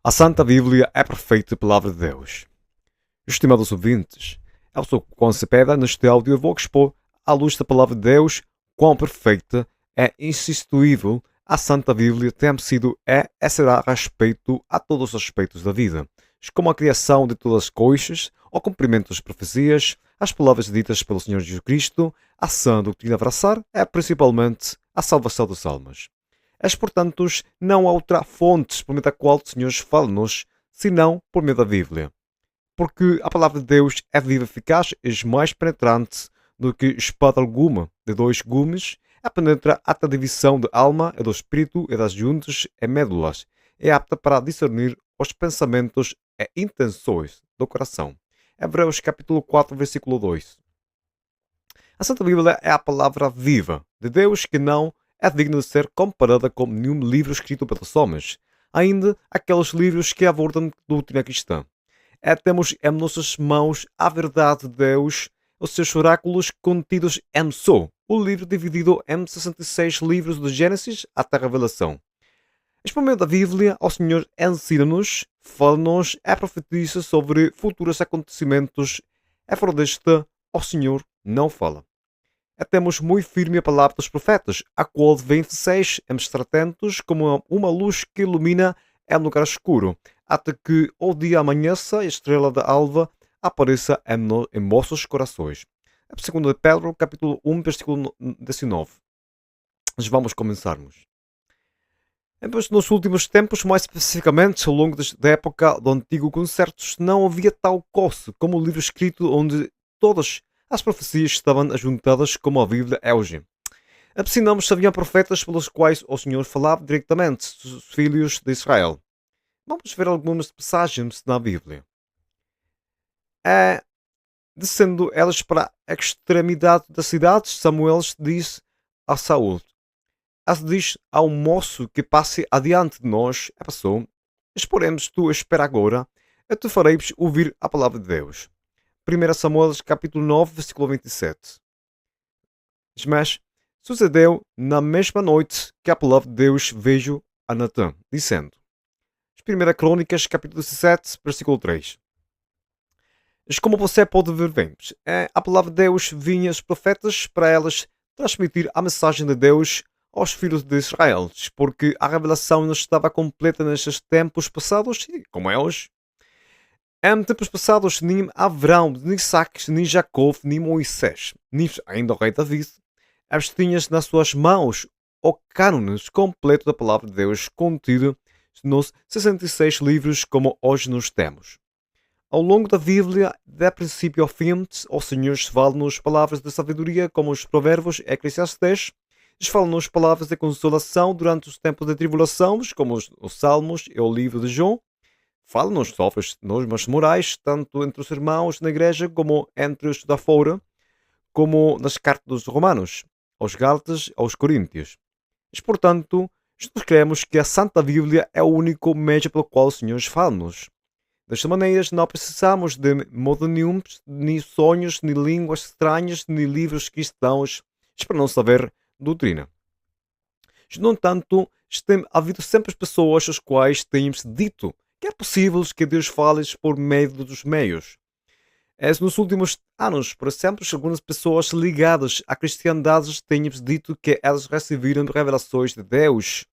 A Santa Bíblia é a perfeita Palavra de Deus. Estimados ouvintes, eu sou Concepeda. Neste áudio eu vou expor, à luz da Palavra de Deus, quão perfeita é insubstituível a Santa Bíblia tem sido e será a respeito a todos os aspectos da vida, como a criação de todas as coisas, o cumprimento das profecias, as palavras ditas pelo Senhor Jesus Cristo, a sã doutrina a abraçar é principalmente a salvação das almas. És, portanto, não há outra fonte por meio da qual o Senhor fala-nos, senão por meio da Bíblia. Porque a palavra de Deus é viva, eficaz e mais penetrante do que espada alguma de dois gumes, a penetra até a divisão da alma e do espírito e das juntas e médulas, é apta para discernir os pensamentos e intenções do coração. Hebreus capítulo 4, versículo 2. A Santa Bíblia é a palavra viva de Deus que não é digna de ser comparada com nenhum livro escrito pelos homens, ainda aqueles livros que abordam doutrina cristã. Temos em nossas mãos a verdade de Deus, os seus oráculos contidos em só, o livro dividido em 66 livros de Gênesis até a Revelação. Por meio da Bíblia, o Senhor ensina-nos, fala-nos, profetiza sobre futuros acontecimentos, fora desta, o Senhor não fala. Temos muito firme a palavra dos profetas, a qual vem de seis, estar atentos como uma luz que ilumina em lugar escuro, até que o dia amanheça e a estrela da alva apareça em vossos corações. É 2 Pedro, capítulo 1, versículo 19. Mas vamos começarmos. Nos últimos tempos, mais especificamente ao longo da época do Antigo Concerto, não havia tal coisa como o livro escrito onde todas as profecias estavam ajuntadas como a Bíblia é hoje. Assim não haviam profetas pelos quais o Senhor falava diretamente dos filhos de Israel. Vamos ver algumas passagens na Bíblia. Descendo elas para a extremidade da cidade, Samuel disse a Saúl: diz ao moço que passe adiante de nós, passou, exporemos tu espera agora, eu te farei ouvir a palavra de Deus. 1 Samuel capítulo 9, versículo 27. Mas sucedeu na mesma noite que a palavra de Deus veio a Natã, dizendo. 1 Crônicas capítulo 17, versículo 3. Como você pode ver bem, a palavra de Deus vinha aos profetas para elas transmitir a mensagem de Deus aos filhos de Israel, porque a revelação não estava completa nestes tempos passados, como é hoje. Em tempos passados, nem Abraão, nem Isaac, nem Jacó, nem Moisés, nem ainda o rei David, tinhas nas suas mãos o cânone completo da palavra de Deus contido nos 66 livros como hoje nos temos. Ao longo da Bíblia, de princípio ao fim, o Senhor fala-nos palavras de sabedoria como os provérbios e Eclesiastes, fala-nos palavras de consolação durante os tempos de tribulação, como os Salmos e o livro de João. Fala-nos sobre as normas morais, tanto entre os irmãos na igreja como entre os da fora, como nas cartas dos Romanos, aos Gálatas e aos Coríntios. Portanto, nós cremos que a Santa Bíblia é o único meio pelo qual o Senhor fala-nos. Desta maneira, não precisamos de modo nenhum, nem sonhos, nem línguas estranhas, nem livros cristãos, para não saber doutrina. No entanto, tem havido sempre pessoas às quais temos dito que é possível que Deus fale por meio dos meios. Nos últimos anos, por exemplo, algumas pessoas ligadas à cristiandade têm dito que elas receberam revelações de Deus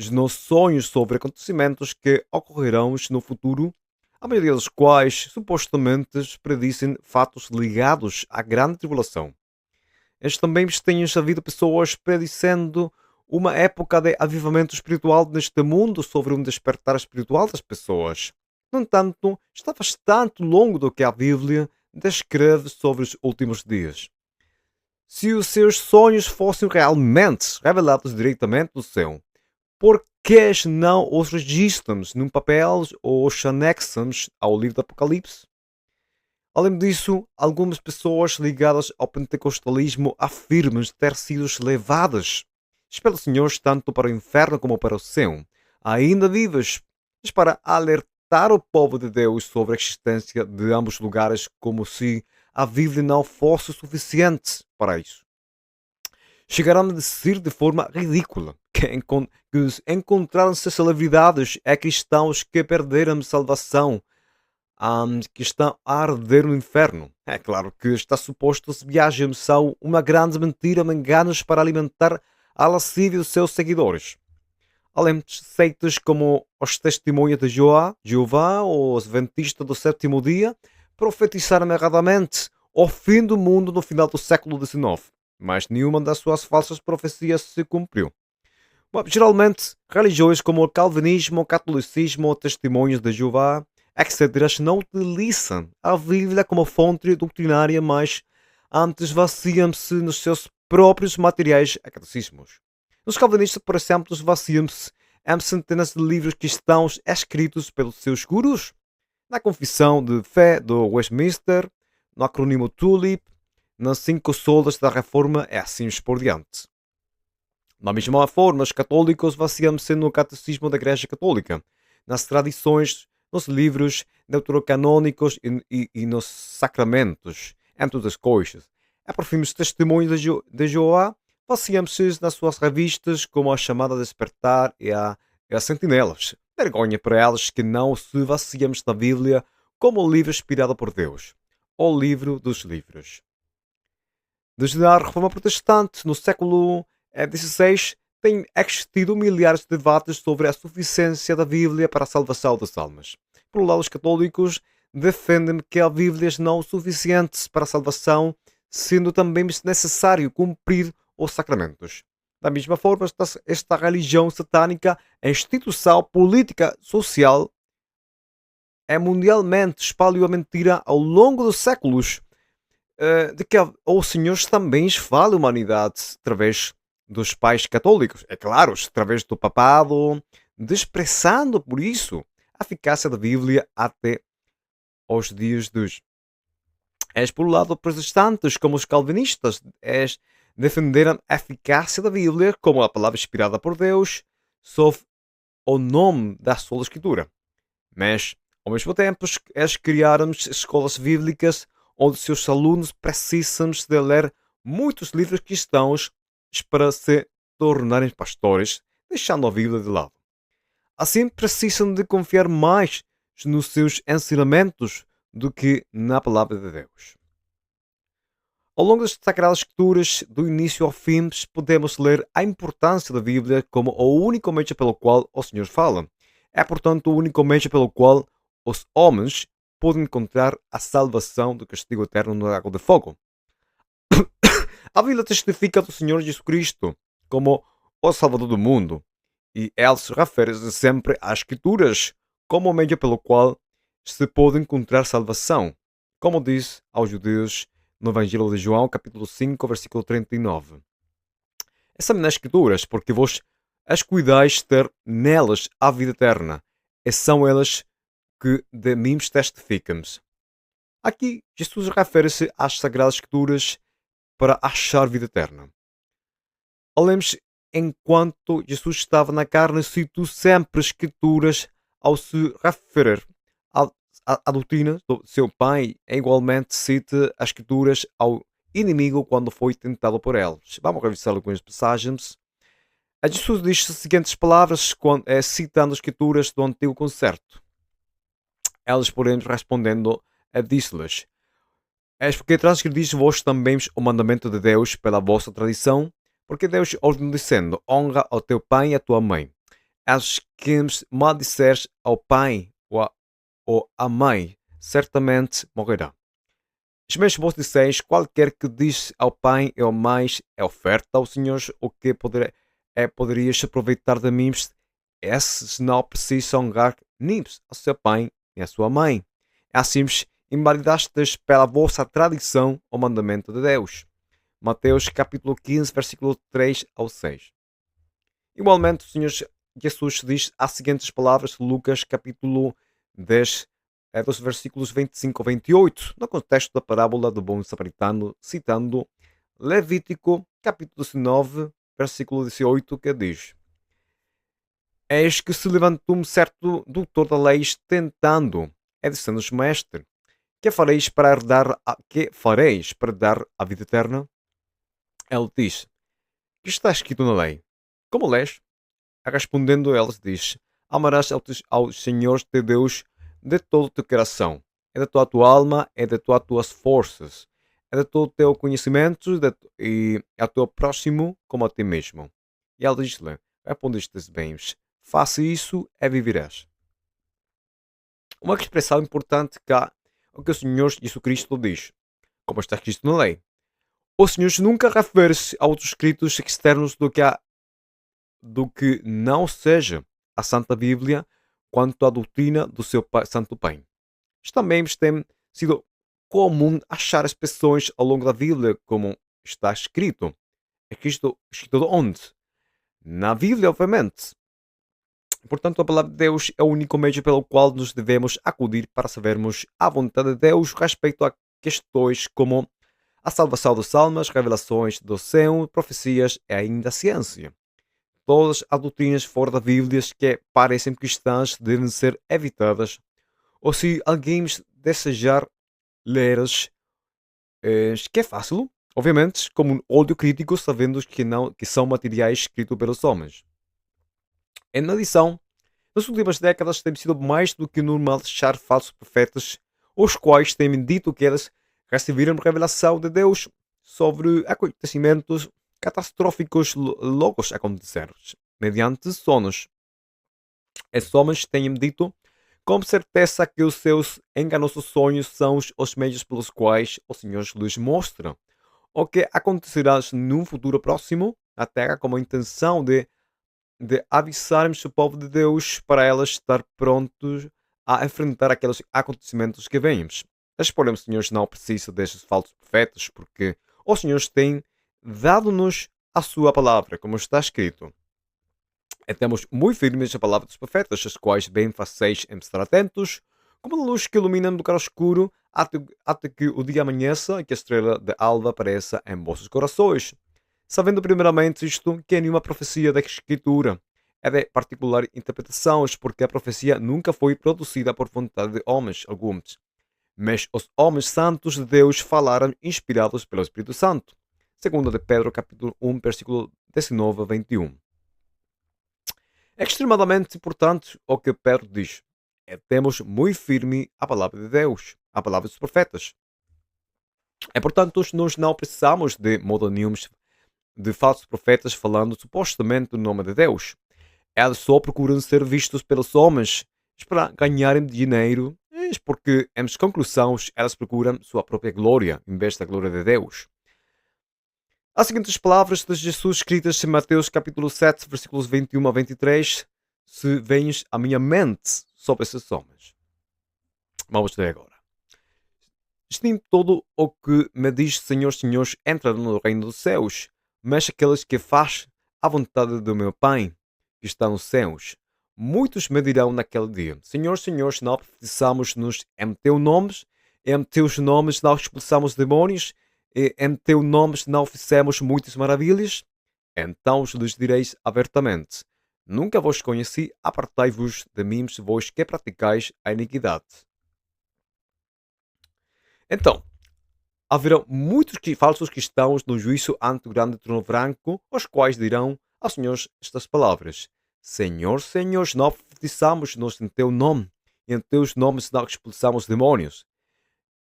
nos sonhos sobre acontecimentos que ocorrerão no futuro, a maioria dos quais supostamente predizem fatos ligados à grande tribulação. Também têm havido pessoas predizendo uma época de avivamento espiritual neste mundo, sobre um despertar espiritual das pessoas. No entanto, está bastante longo do que a Bíblia descreve sobre os últimos dias. Se os seus sonhos fossem realmente revelados diretamente do céu, por que não os registramos num papel ou os anexamos ao livro do Apocalipse? Além disso, algumas pessoas ligadas ao pentecostalismo afirmam ter sido levadas pelo Senhor tanto para o inferno como para o céu, ainda vivas, para alertar o povo de Deus sobre a existência de ambos lugares, como se a Bíblia não fosse suficiente para isso. Chegaram a dizer de forma ridícula que encontraram-se celebridades e cristãos que perderam a salvação, que estão a arder no inferno. É claro que está suposto se viagem são uma grande mentira, enganos para alimentar a lascívia dos seus seguidores. Além de seitas como os Testemunhos de Jeová ou os Adventistas do Sétimo Dia, profetizaram erradamente o fim do mundo no final do século XIX, mas nenhuma das suas falsas profecias se cumpriu. Bom, geralmente, religiões como o calvinismo, o catolicismo ou testemunhos de Jeová, etc., não utilizam a Bíblia como fonte doutrinária, mas antes vaciam-se nos seus próprios materiais académicos. Os calvinistas, por exemplo, vaciam-se em centenas de livros cristãos escritos pelos seus gurus, na Confissão de Fé do Westminster, no acrônimo TULIP, nas 5 solas da Reforma e assim por diante. Da mesma forma, os católicos vaciam-se no catecismo da Igreja Católica, nas tradições, nos livros deuterocanônicos e nos sacramentos, entre outras coisas. É por fim, os testemunhos de Jeová vaciam-se nas suas revistas, como a chamada Despertar e a Sentinelas. Vergonha para elas que não se vaciamos da Bíblia como o livro inspirado por Deus, o livro dos livros. Desde a Reforma Protestante, no século XVI, tem existido milhares de debates sobre a suficiência da Bíblia para a salvação das almas. Por um lado, os católicos defendem que a Bíblia é não suficiente para a salvação, sendo também necessário cumprir os sacramentos. Da mesma forma, esta religião satânica, a instituição política social, é mundialmente espalhou a mentira ao longo dos séculos de que os senhores também falam a humanidade através dos pais católicos, é claro, através do papado, desprezando por isso a eficácia da Bíblia até aos dias de hoje. És por um lado protestantes, como os calvinistas, defenderam a eficácia da Bíblia como a palavra inspirada por Deus, sob o nome da sua Escritura. Mas, ao mesmo tempo, eles criaram escolas bíblicas onde seus alunos precisam de ler muitos livros cristãos para se tornarem pastores, deixando a Bíblia de lado. Assim, precisam de confiar mais nos seus ensinamentos do que na palavra de Deus. Ao longo das Sagradas Escrituras, do início ao fim, podemos ler a importância da Bíblia como o único meio pelo qual o Senhor fala. É, portanto, o único meio pelo qual os homens podem encontrar a salvação do castigo eterno no lago de fogo. A Bíblia testifica do Senhor Jesus Cristo como o Salvador do mundo, e ela se refere sempre às Escrituras como o meio pelo qual se pode encontrar salvação, como diz aos judeus no Evangelho de João, capítulo 5, versículo 39. Examine as Escrituras, porque vos as cuidais ter nelas a vida eterna, e são elas que de mim testificam. Aqui, Jesus refere-se às Sagradas Escrituras para achar vida eterna. Olhemos, enquanto Jesus estava na carne, citou sempre as Escrituras ao se referir à doutrina do seu Pai, e igualmente cita as Escrituras ao inimigo quando foi tentado por eles. Vamos revisar algumas passagens. Jesus diz as seguintes palavras, citando as Escrituras do Antigo Concerto. Elas, porém, respondendo, disse-lhes: És porque transgredis vós também o mandamento de Deus pela vossa tradição, porque Deus ordenou dizendo: honra ao teu pai e à tua mãe. És que maldisseres ao pai ou à mãe, certamente morrerá. Mas vós disseis: qualquer que diz ao pai e ao mãe é oferta ao Senhor, o que poderias aproveitar de mim, se não precisa honrar nem ao seu pai e à sua mãe. Assim invalidastes pela vossa tradição o mandamento de Deus. Mateus capítulo 15, versículo 3 ao 6. Igualmente, o Senhor Jesus diz as seguintes palavras, Lucas capítulo 10, dos versículos 25 ao 28, no contexto da parábola do bom samaritano, citando Levítico capítulo 19, versículo 18, que diz: Eis que se levantou um certo doutor da lei, tentando, dizendo-os: Mestre, que fareis para dar a vida eterna? Ele diz: Que está escrito na lei? Como lês? Respondendo eles, diz: Amarás ao Senhor teu Deus de todo o teu coração, é de toda a tua alma, é de todas as tuas forças, é de todo o teu conhecimento e ao teu próximo como a ti mesmo. E ele diz-lhe: Respondestes bens, faça isso e viverás. Uma expressão importante cá, o que o Senhor Jesus Cristo diz, como está escrito na lei. O Senhor nunca refere-se a outros escritos externos do que não seja a Santa Bíblia quanto à doutrina do seu Santo Pai. Isto também tem sido comum achar expressões ao longo da Bíblia, como está escrito. É escrito de onde? Na Bíblia, obviamente. Portanto, a palavra de Deus é o único meio pelo qual nos devemos acudir para sabermos a vontade de Deus respeito a questões como a salvação das almas, revelações do céu, profecias e ainda a ciência. Todas as doutrinas fora da Bíblia que parecem cristãs devem ser evitadas, ou se alguém desejar ler-as, que é fácil, obviamente, como um olho crítico, sabendo que, não, que são materiais escritos pelos homens. Em adição, nas últimas décadas tem sido mais do que normal achar falsos profetas, os quais têm dito que eles receberam revelação de Deus sobre acontecimentos catastróficos logo aconteceram, mediante sonhos. Esses homens têm dito com certeza que os seus enganosos sonhos são os meios pelos quais o Senhor lhes mostra o que acontecerá num futuro próximo na Terra, com a intenção de avisarmos o povo de Deus para elas estar prontos a enfrentar aqueles acontecimentos que vemos. Mas, porém, o Senhor não precisa destes falsos profetas, porque o Senhor tem dado-nos a sua palavra, como está escrito. E temos muito firmes a palavra dos profetas, as quais bem faceis em estar atentos, como a luz que ilumina do claro escuro, até que o dia amanheça e que a estrela de alva apareça em vossos corações. Sabendo primeiramente isto, que nenhuma profecia da Escritura é de particular interpretação, porque a profecia nunca foi produzida por vontade de homens alguns, mas os homens santos de Deus falaram inspirados pelo Espírito Santo. Segundo de Pedro, capítulo 1, versículo 19 a 21. É extremadamente importante o que Pedro diz. Temos muito firme a palavra de Deus, a palavra dos profetas. Portanto, nós não precisamos de modo nenhum de falsos profetas falando supostamente no nome de Deus. Eles só procuram ser vistos pelos homens para ganharem dinheiro, porque, em conclusões, elas procuram sua própria glória, em vez da glória de Deus. As seguintes palavras de Jesus escritas em Mateus capítulo 7, versículos 21 a 23, se vens à minha mente sobre esses homens. Vamos ler agora. Nem todo o que me diz Senhor, Senhor, entra no reino dos céus, mas aqueles que faz a vontade do meu Pai, que está nos céus. Muitos me dirão naquele dia, Senhor, Senhor, não profetizamos-nos em teu nome, em teus nomes não expulsamos demônios, e em teu nome não fizemos muitas maravilhas? Então lhes direis abertamente, nunca vos conheci, apartai-vos de mim, vós que praticais a iniquidade. Então, haverá muitos falsos cristãos no juízo ante o grande trono branco, os quais dirão aos senhores estas palavras: Senhor, Senhor, não profetizamos-nos em teu nome, e em teus nomes não expulsamos demônios,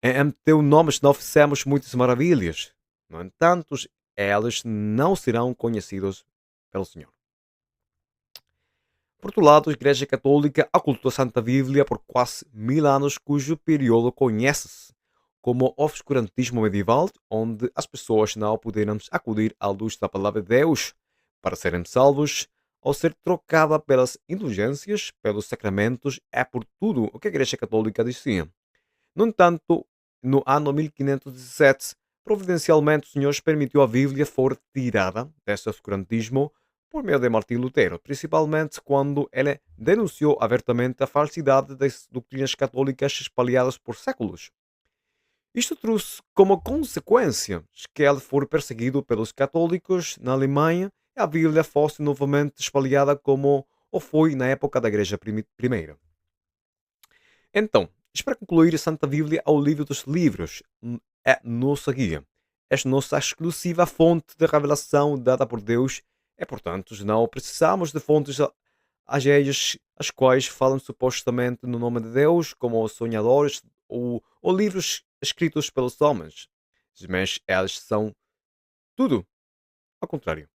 em teu nome não fizemos muitas maravilhas. No entanto, elas não serão conhecidos pelo Senhor. Por outro lado, a Igreja Católica ocultou a Santa Bíblia por quase 1000 anos, cujo período conhece-se como obscurantismo medieval, onde as pessoas não puderam acudir à luz da palavra de Deus para serem salvos, ou ser trocada pelas indulgências, pelos sacramentos, é por tudo o que a Igreja Católica dizia. No entanto, no ano 1517, providencialmente o Senhor permitiu a Bíblia for tirada desse obscurantismo por meio de Martim Lutero, principalmente quando ele denunciou abertamente a falsidade das doutrinas católicas espalhadas por séculos. Isto trouxe como consequência que ele foi perseguido pelos católicos na Alemanha e a Bíblia fosse novamente espalhada como o foi na época da Igreja Primeira. Então, para concluir, a Santa Bíblia é o livro dos livros, é nossa guia. É nossa exclusiva fonte de revelação dada por Deus É, portanto, não precisamos de fontes alheias as quais falam supostamente no nome de Deus, como os sonhadores ou livros escritos pelos homens. Mas elas são tudo ao contrário.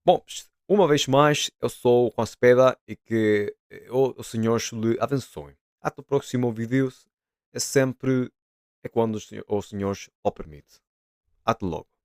Bom, uma vez mais, eu sou o Juan Cepeda e que o Senhor lhe abençoe. Até o próximo vídeo. É sempre quando o Senhor o permite. Até logo.